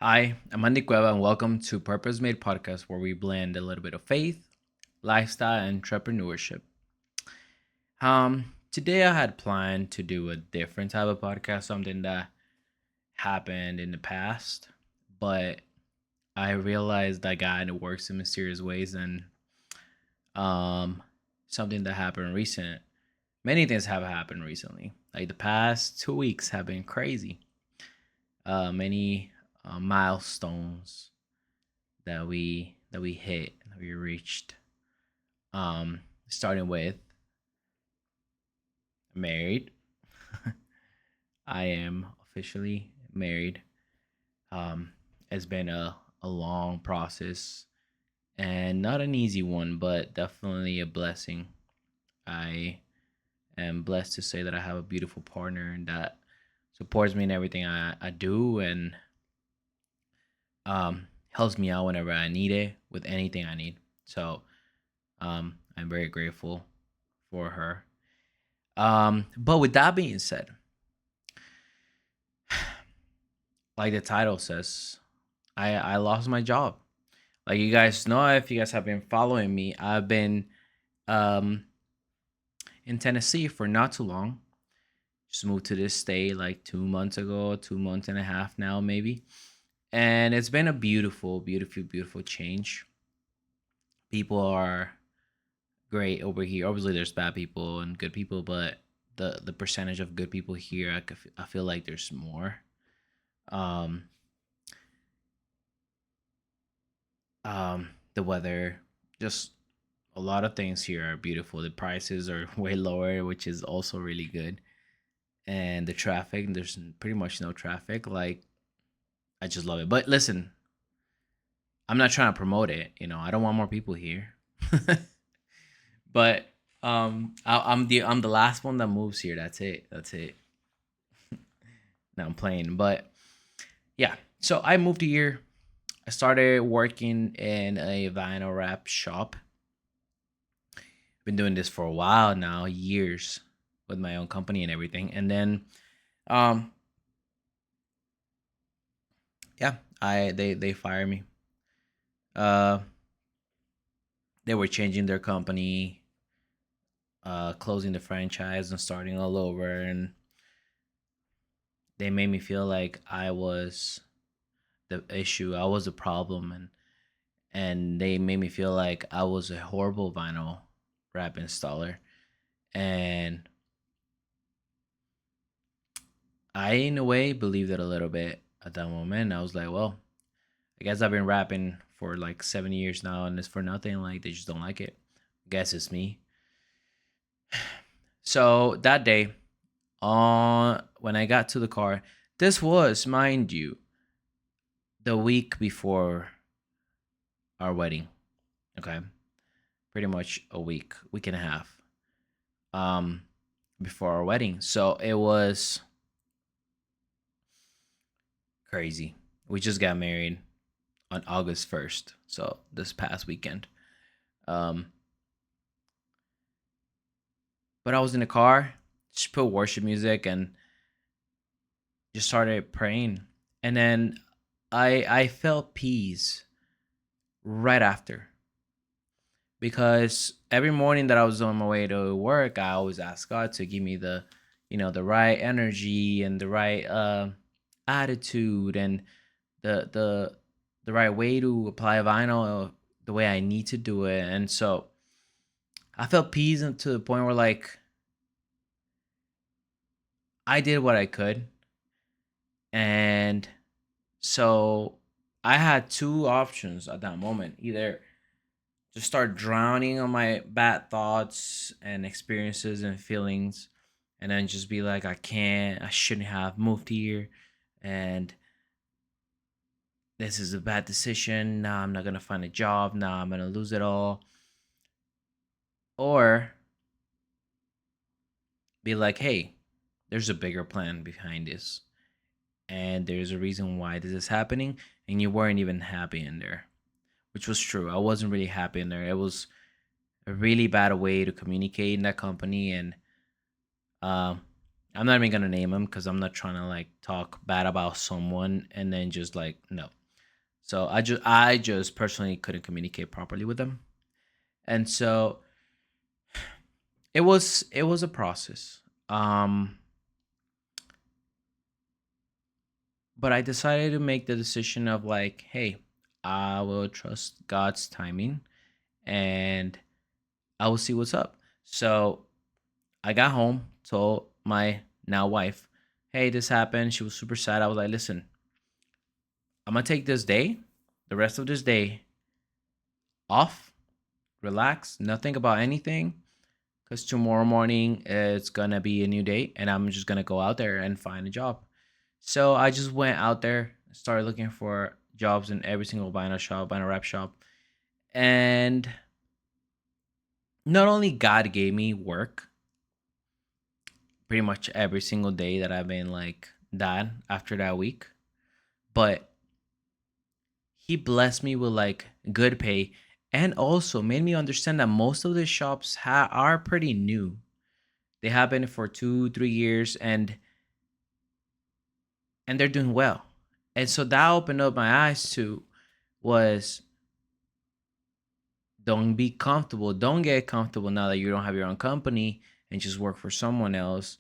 Hi, I'm Andy Cueva, and welcome to Purpose Made Podcast, where we blend a little bit of faith, lifestyle, and entrepreneurship. Today I had planned to do a different type of podcast, something that happened in the past, but I realized that God works in mysterious ways, and um, something that happened recent. Many things have happened recently. Like the past 2 weeks have been crazy. Many milestones that we hit, that we reached. Starting with married. I am officially married. Um, it's been a long process and not an easy one, but definitely a blessing. I am blessed to say that I have a beautiful partner that supports me in everything I do and helps me out whenever I need it with anything I need. So I'm very grateful for her. But with that being said, like the title says, I lost my job. Like you guys know, if you guys have been following me, I've been um in Tennessee for not too long. Just moved to this state like 2 months ago, 2 months and a half now, maybe. And it's been a beautiful, beautiful, beautiful change. People are great over here. Obviously, there's bad people and good people, but the percentage of good people here, I feel like there's more. Um, the weather, just a lot of things here are beautiful. The prices are way lower, which is also really good. And the traffic, there's pretty much no traffic. Like, I just love it. But listen, I'm not trying to promote it. I don't want more people here. But I'm the last one that moves here. That's it. That's it. Now I'm playing. But yeah, so I moved here. I started working in a vinyl wrap shop. Been doing this for a while now, years, with my own company and everything. And then um yeah, they fired me. Uh they were changing their company, closing the franchise and starting all over, and they made me feel like I was the issue, I was the problem, and they made me feel like I was a horrible vinyl wrap installer. And I, in a way, believed it a little bit at that moment. I was like, well, I guess I've been rapping for like 7 years now, and it's for nothing. Like they just don't like it. Guess it's me. So that day, when I got to the car, this was, mind you, the week before our wedding. Okay, pretty much a week and a half, um, before our wedding. So it was crazy. We just got married on August 1st, so this past weekend. Um, but I was in the car, just put worship music and just started praying. And then I felt peace right after, because every morning that I was on my way to work, I always ask God to give me the right energy and the right attitude and the right way to apply vinyl, the way I need to do it. And so I felt peace, and to the point where like I did what I could. And so I had two options at that moment: either just start drowning on my bad thoughts and experiences and feelings, and then just be like, I shouldn't have moved here, and this is a bad decision. Now I'm not gonna find a job. Now I'm gonna lose it all. Or be like, hey, there's a bigger plan behind this, and there's a reason why this is happening, and you weren't even happy in there, which was true. I wasn't really happy in there. It was a really bad way to communicate in that company, and um, I'm not even gonna name them because I'm not trying to like talk bad about someone and then just like no. So I just personally couldn't communicate properly with them, and so it was a process. Um, but I decided to make the decision of like, hey, I will trust God's timing, and I will see what's up. So I got home, told my now wife, hey, this happened. She was super sad. I was like, listen, I'm gonna take this day, the rest of this day off, relax, nothing about anything, because tomorrow morning it's gonna be a new day, and I'm just gonna go out there and find a job. So I just went out there, started looking for jobs in every single vinyl shop, vinyl wrap shop, and not only God gave me work pretty much every single day that I've been like that after that week, but He blessed me with like good pay and also made me understand that most of the shops are pretty new. They have been for 2 3 years, and they're doing well. And so that opened up my eyes to was don't be comfortable. Don't get comfortable now that you don't have your own company and just work for someone else.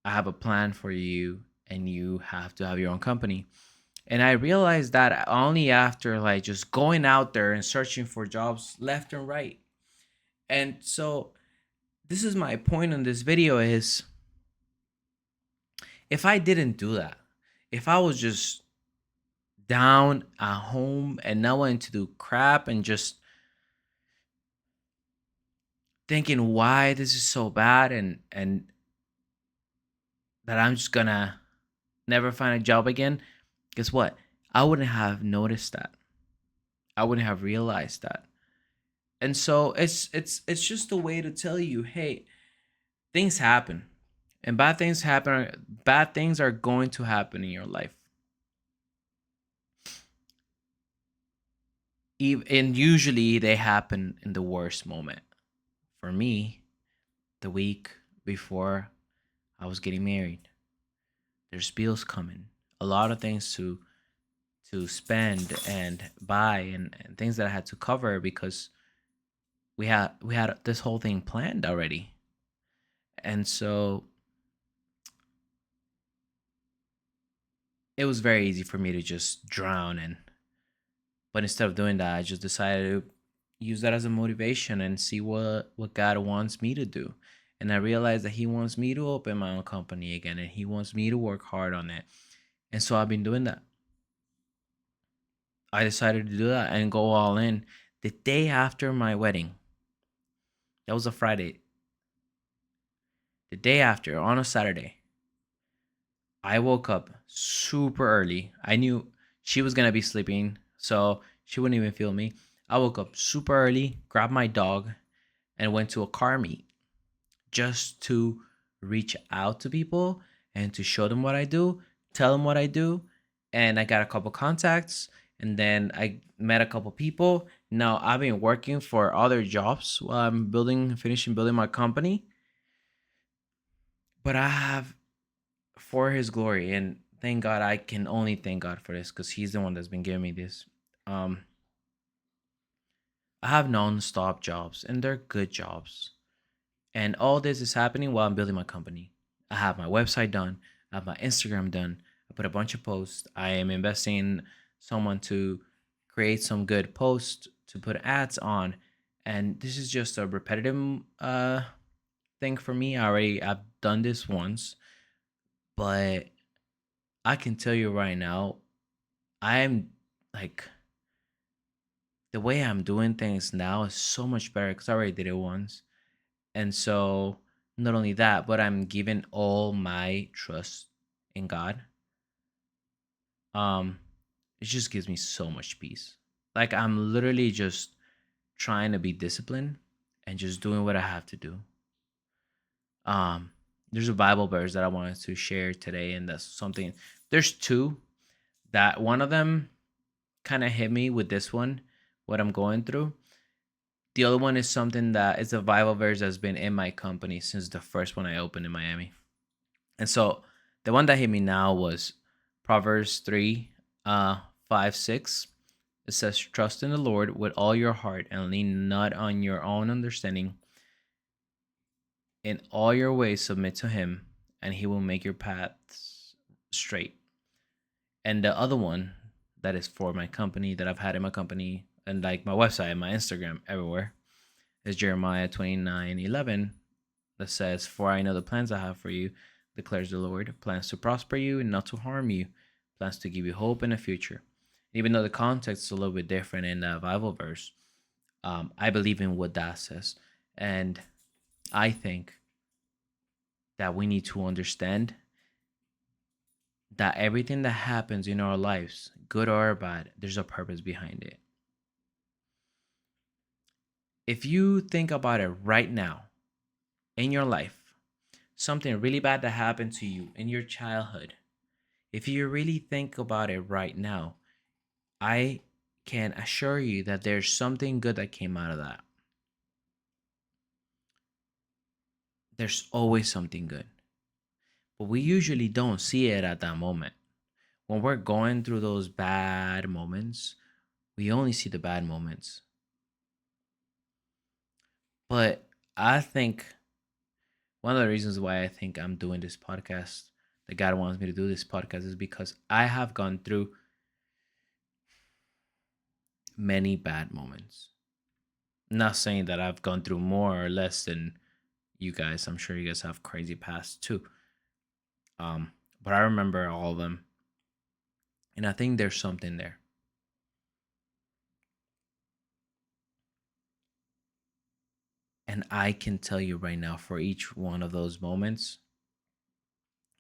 I have a plan for you and you have to have your own company. And I realized that only after like just going out there and searching for jobs left and right. And so this is my point on this video is if I didn't do that, if I was just down at home and not wanting to do crap and just thinking why this is so bad and that I'm just gonna never find a job again, guess what? I wouldn't have noticed that. I wouldn't have realized that. And so it's just a way to tell you, hey, things happen. And bad things are going to happen in your life. And usually they happen in the worst moment. For me, the week before I was getting married, there's bills coming, a lot of things to spend and buy and things that I had to cover because we had this whole thing planned already. And so it was very easy for me to just drown and but instead of doing that, I just decided to use that as a motivation and see what God wants me to do. And I realized that He wants me to open my own company again, and He wants me to work hard on it. And so I've been doing that. I decided to do that and go all in. The day after my wedding, that was a Friday. The day after, on a Saturday, I woke up super early. I knew she was gonna be sleeping, so she wouldn't even feel me. I woke up super early, grabbed my dog, and went to a car meet just to reach out to people and to show them what I do, tell them what I do. And I got a couple contacts and then I met a couple people. Now I've been working for other jobs while I'm finishing building my company. But I have for his glory and thank God I can only thank God for this because he's the one that's been giving me this. Um I have non-stop jobs and they're good jobs. And all this is happening while I'm building my company. I have my website done. I have my Instagram done. I put a bunch of posts. I am investing in someone to create some good posts to put ads on. And this is just a repetitive thing for me. I've done this once, but I can tell you right now, I'm like the way I'm doing things now is so much better because I already did it once. And so not only that, but I'm giving all my trust in God. Um, it just gives me so much peace. Like I'm literally just trying to be disciplined and just doing what I have to do. Um, there's a Bible verse that I wanted to share today, and that's something. There's two that one of them kind of hit me with this one, what I'm going through. The other one is something that is a Bible verse that's been in my company since the first one I opened in Miami. And so the one that hit me now was Proverbs 3, 5, 6. It says, trust in the Lord with all your heart and lean not on your own understanding. In all your ways, submit to him, and he will make your paths straight. And the other one that is for my company that I've had in my company and like my website, my Instagram, everywhere is Jeremiah 29:11 that says, for I know the plans I have for you, declares the Lord, plans to prosper you and not to harm you, plans to give you hope in the future. Even though the context is a little bit different in the Bible verse, I believe in what that says. And I think that we need to understand that everything that happens in our lives, good or bad, there's a purpose behind it. If you think about it right now in your life, something really bad that happened to you in your childhood, if you really think about it right now, I can assure you that there's something good that came out of that. There's always something good. But we usually don't see it at that moment. When we're going through those bad moments, we only see the bad moments. But I think one of the reasons why I think I'm doing this podcast, that God wants me to do this podcast, is because I have gone through many bad moments. I'm not saying that I've gone through more or less than you guys. I'm sure you guys have crazy past too. But I remember all of them, and I think there's something there. And I can tell you right now, for each one of those moments,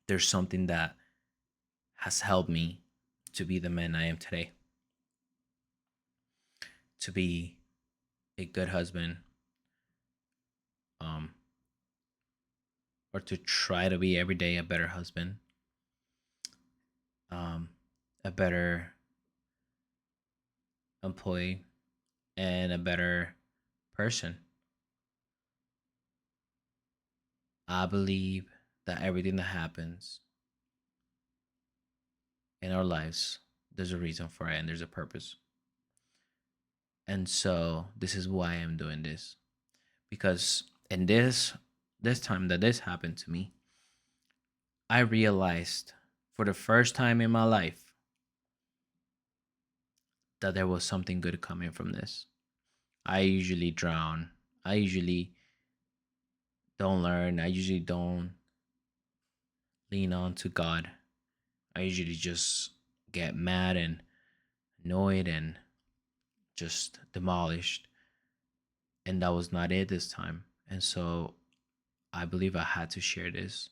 there's something that has helped me to be the man I am today, to be a good husband, um, or to try to be every day a better husband, um, a better employee, and a better person. I believe that everything that happens in our lives, there's a reason for it and there's a purpose. And so this is why I'm doing this. Because in this time that this happened to me, I realized for the first time in my life that there was something good coming from this. I usually drown. I usually don't learn. I usually don't lean on to God. I usually just get mad and annoyed and just demolished. And that was not it this time. And so I believe I had to share this.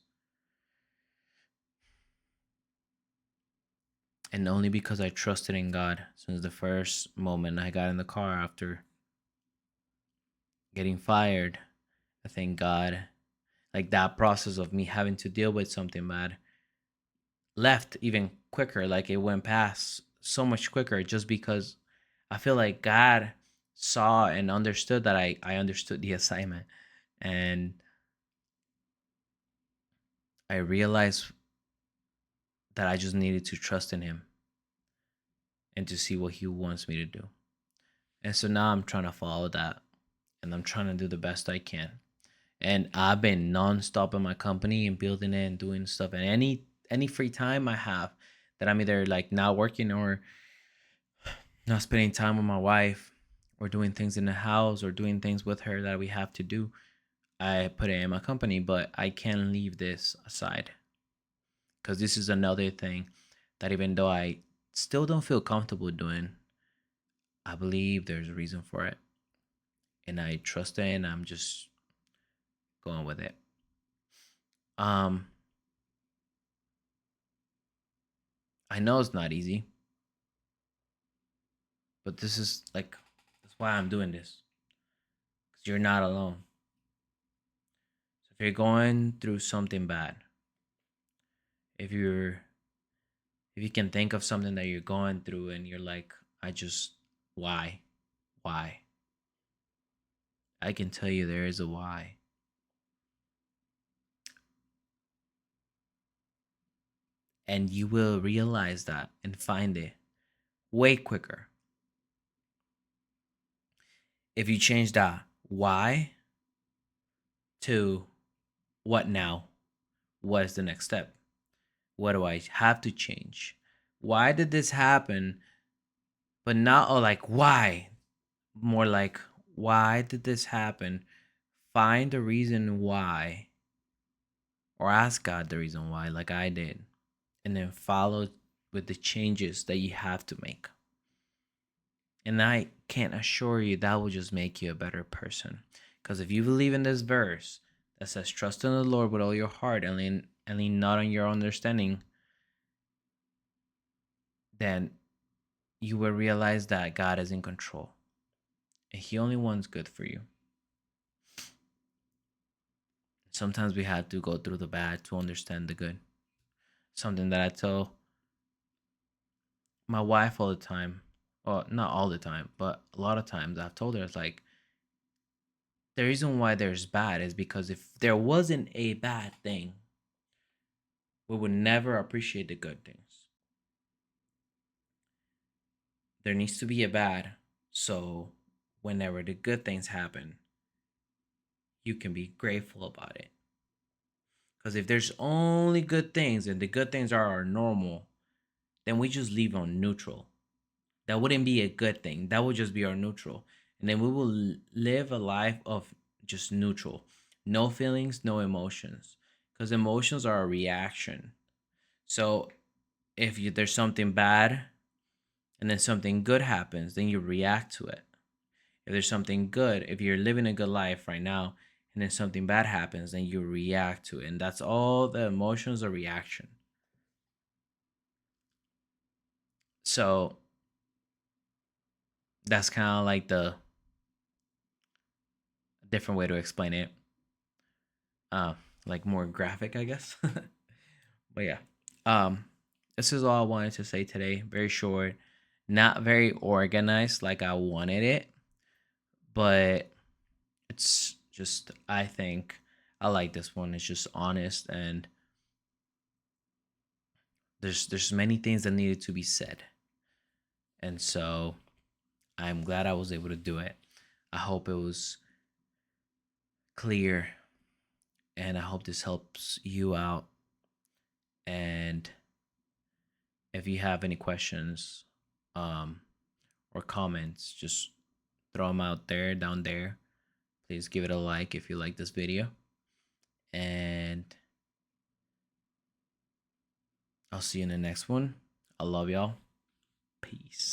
And only because I trusted in God since the first moment I got in the car after getting fired. I thank God. Like that process of me having to deal with something bad left even quicker. Like it went past so much quicker just because I feel like God saw and understood that I understood the assignment. And I realized that I just needed to trust in Him and to see what He wants me to do. And so now I'm trying to follow that and I'm trying to do the best I can. And I've been nonstop in my company and building it and doing stuff. And any free time I have that I'm either like not working or not spending time with my wife or doing things in the house or doing things with her that we have to do, I put it in my company. But I can't leave this aside because this is another thing that even though I still don't feel comfortable doing, I believe there's a reason for it. And I trust it and I'm just going with it. Um, I know it's not easy, but this is like that's why I'm doing this. Because you're not alone. So if you're going through something bad, if you're if you can think of something that you're going through and you're like, I just why? Why? I can tell you there is a why. And you will realize that and find it way quicker. If you change that why to what now, what is the next step? What do I have to change? Why did this happen? But not all like why, more like why did this happen? Find the reason why, or ask God the reason why, like I did, and then follow with the changes that you have to make. And I can't assure you that will just make you a better person. Because if you believe in this verse that says, trust in the Lord with all your heart and lean not on your understanding, then you will realize that God is in control. And He only wants good for you. Sometimes we have to go through the bad to understand the good. Something that I tell my wife all the time. Well, not all the time, but a lot of times I've told her, it's like, the reason why there's bad is because if there wasn't a bad thing, we would never appreciate the good things. There needs to be a bad, so whenever the good things happen, you can be grateful about it. Because if there's only good things and the good things are our normal, then we just leave on neutral. That wouldn't be a good thing. That would just be our neutral. And then we will live a life of just neutral. No feelings, no emotions. Because emotions are a reaction. So if there's something bad and then something good happens, then you react to it. If there's something good, if you're living a good life right now and then something bad happens, then you react to it. And that's all the emotions are reaction. So that's kind of like the different way to explain it. Uh, like more graphic, I guess. But yeah. Um, this is all I wanted to say today. Very short, not very organized like I wanted it, but it's just I think I like this one. It's just honest and there's many things that needed to be said. And so I'm glad I was able to do it. I hope it was clear and I hope this helps you out. And if you have any questions um, or comments, just throw them out there, down there. Please give it a like if you like this video. And I'll see you in the next one. I love y'all. Peace.